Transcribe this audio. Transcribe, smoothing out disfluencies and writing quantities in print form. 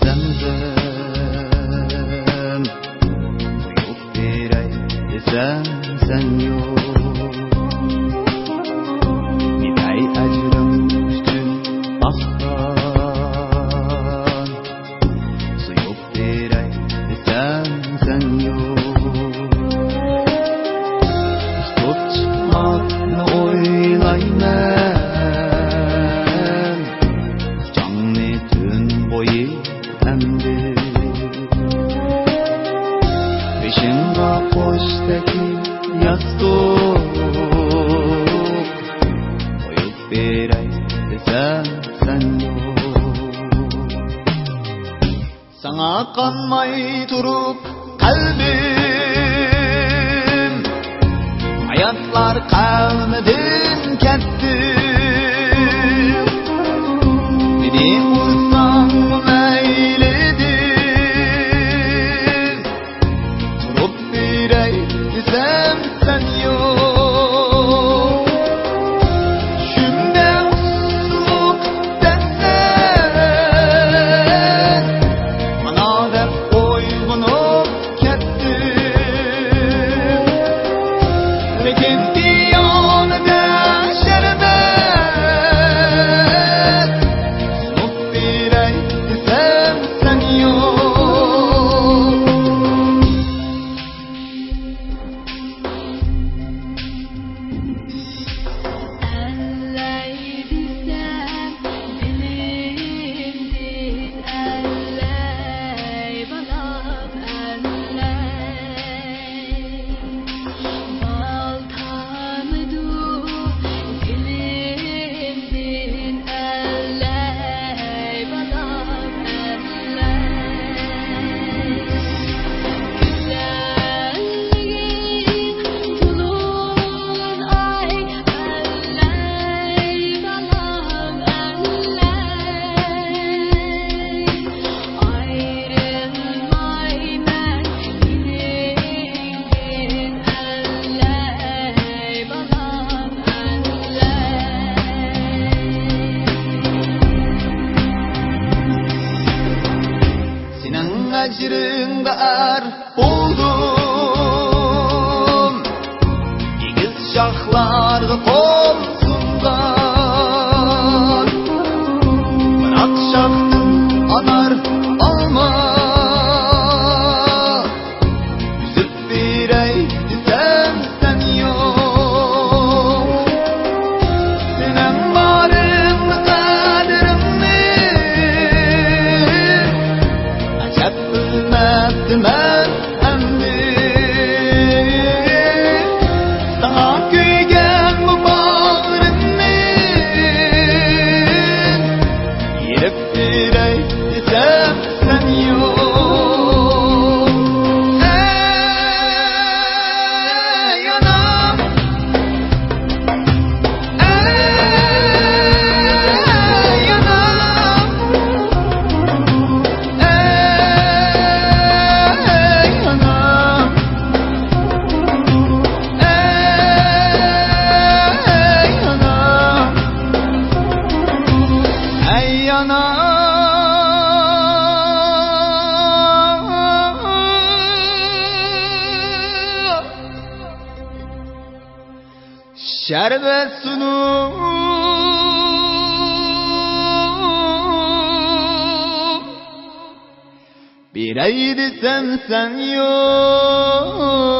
Zemzem yok berey desem sen yok. Miday ajrim üçün ahdan su yok berey desem sen yok. Tutup çıkmakni oylayman, canni tün boyu emdi. Peşimga poştaki yastık koyup berey desem sen yok. Sana kanmay turup kalbim, hayatlar kalmadın ketdi. Beni vursan meylidir, turup berey desem sen yok. Düşümde usluk desen, bana dep oygunup ketdim. Lekin diyonida şerbet, turup berey desem sen yok. Elley desem dilimdin, elley balam elley. Baltamdu dilimdin, elley balam elley. Güzelliğin tulun ay, elley balam elley. Ayrılmayman dilimdin, elley balam elley. Senin ajring bar buldum, egiz şahlarga kol sungan. Birak şahtın anar alma, üzüp berey desem sen yok. Senin barın kaderimni acep bilmezdim ben emdi. Sana kuygen bu bağrımni yerip berey desem sen yok. Ey anam, ey anam, ey anam, ey anam, ey anam. Şerbet sunup berey desem sen yok.